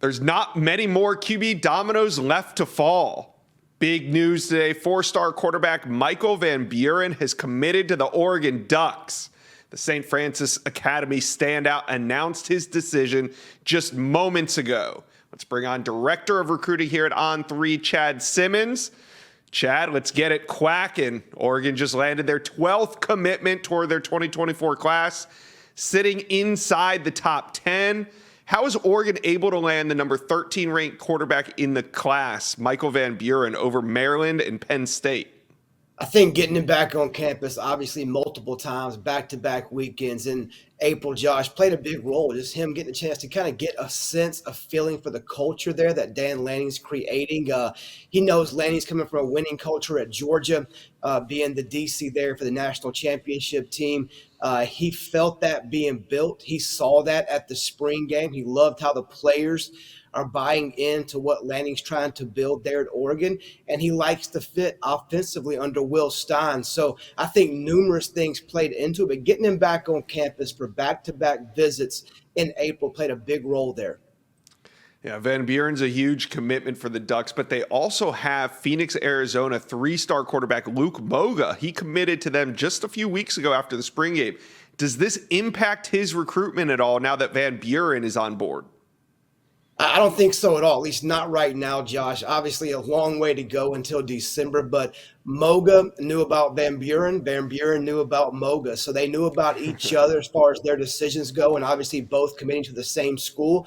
There's not many more QB dominoes left to fall. Big news today. 4-star quarterback Michael Van Buren has committed to the Oregon Ducks. The St. Francis Academy standout announced his decision just moments ago. Let's bring on Director of Recruiting here at On3, Chad Simmons. Chad, let's get it quacking. Oregon just landed their 12th commitment toward their 2024 class, sitting inside the top 10. How is Oregon able to land the number 13 ranked quarterback in the class, Michael Van Buren, over Maryland and Penn State? I think getting him back on campus, obviously multiple times, back-to-back weekends in April, Josh, played a big role. Just him getting a chance to kind of get a sense, a feeling for the culture there that Dan Lanning's creating. He knows Lanning's coming from a winning culture at Georgia, being the DC there for the national championship team. He felt that being built. He saw that at the spring game. He loved how the players are buying into what Lanning's trying to build there at Oregon, and he likes to fit offensively under Will Stein. So I think numerous things played into it, but getting him back on campus for back-to-back visits in April played a big role there. Yeah, Van Buren's a huge commitment for the Ducks, but they also have Phoenix, Arizona 3-star quarterback Luke Boga. He committed to them just a few weeks ago after the spring game. Does this impact his recruitment at all now that Van Buren is on board? I don't think so at all, at least not right now, Josh. Obviously, a long way to go until December, but Moga knew about Van Buren. Van Buren knew about Moga. So they knew about each other as far as their decisions go, and obviously both committing to the same school.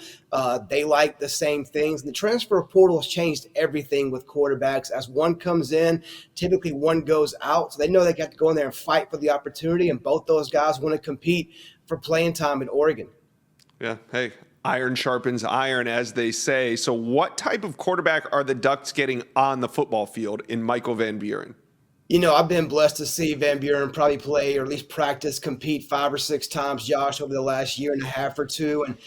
They like the same things. The transfer portal has changed everything with quarterbacks. As one comes in, typically one goes out. So they know they got to go in there and fight for the opportunity, and both those guys want to compete for playing time in Oregon. Yeah, hey. Iron sharpens iron, as they say. So what type of quarterback are the Ducks getting on the football field in Michael Van Buren? You know, I've been blessed to see Van Buren probably play or at least practice, compete 5 or 6 times, Josh, over the last year and a half or two. And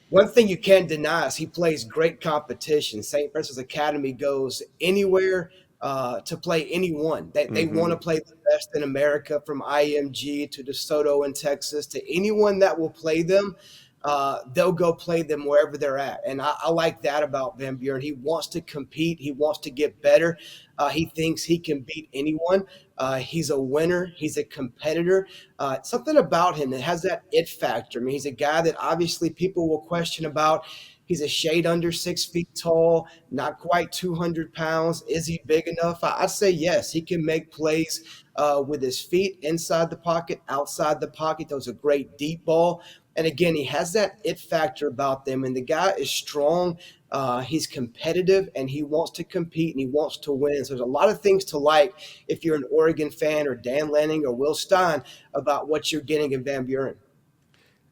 one thing you can't deny is he plays great competition. St. Francis Academy goes anywhere to play anyone. They want to play the best in America, from IMG to DeSoto in Texas to anyone that will play them. They'll go play them wherever they're at. And I like that about Van Buren. He wants to compete. He wants to get better. He thinks he can beat anyone. He's a winner. He's a competitor. Something about him that has that it factor. I mean, he's a guy that obviously people will question about. He's a shade under 6 feet tall, not quite 200 pounds. Is he big enough? I'd say yes. He can make plays with his feet inside the pocket, outside the pocket. Those are great deep ball. And again, he has that it factor about them. And the guy is strong. He's competitive, and he wants to compete, and he wants to win. So there's a lot of things to like if you're an Oregon fan or Dan Lanning or Will Stein about what you're getting in Van Buren.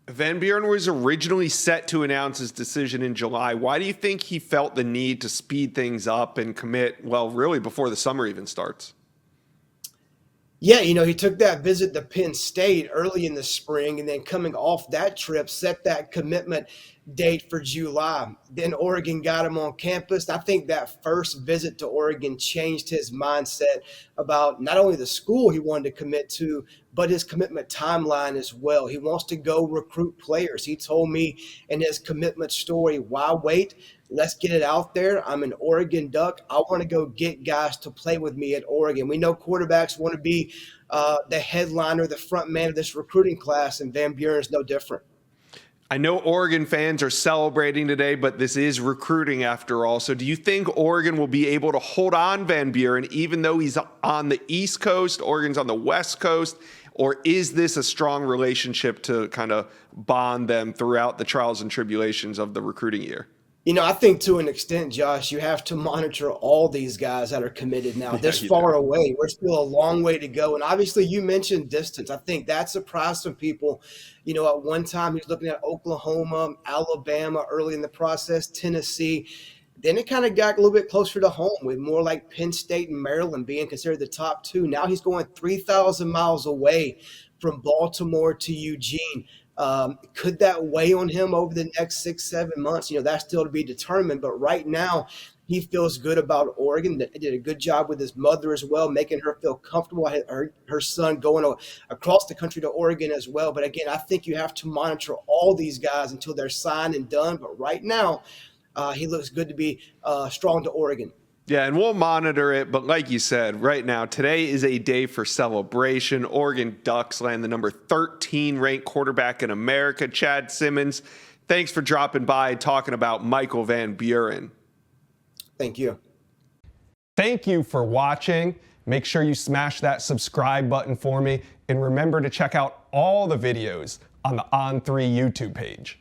Van Buren was originally set to announce his decision in July. Why do you think he felt the need to speed things up and commit, well, really before the summer even starts? Yeah, you know, he took that visit to Penn State early in the spring, and then coming off that trip, set that commitment date for July. Then Oregon got him on campus. I think that first visit to Oregon changed his mindset about not only the school he wanted to commit to, but his commitment timeline as well. He wants to go recruit players. He told me in his commitment story, why wait? Let's get it out there. I'm an Oregon Duck. I want to go get guys to play with me at Oregon. We know quarterbacks want to be the headliner, the front man of this recruiting class, and Van Buren is no different. I know Oregon fans are celebrating today, but this is recruiting after all. So do you think Oregon will be able to hold on Van Buren even though he's on the East Coast, Oregon's on the West Coast? Or is this a strong relationship to kind of bond them throughout the trials and tribulations of the recruiting year? You know, I think to an extent, Josh, you have to monitor all these guys that are committed now. This far away, we're still a long way to go. And obviously, you mentioned distance. I think that surprised some people. You know, at one time, he was looking at Oklahoma, Alabama early in the process, Tennessee. Then it kind of got a little bit closer to home with more like Penn State and Maryland being considered the top 2. Now he's going 3,000 miles away from Baltimore to Eugene. Could that weigh on him over the next 6-7 months? You know, that's still to be determined. But right now, he feels good about Oregon. They did a good job with his mother as well, making her feel comfortable. Her son going across the country to Oregon as well. But again, I think you have to monitor all these guys until they're signed and done. But right now, he looks good to be strong to Oregon. Yeah, and we'll monitor it. But like you said, right now, today is a day for celebration. Oregon Ducks land the number 13 ranked quarterback in America, Chad Simmons. Thanks for dropping by and talking about Michael Van Buren. Thank you. Thank you for watching. Make sure you smash that subscribe button for me. And remember to check out all the videos on the On3 YouTube page.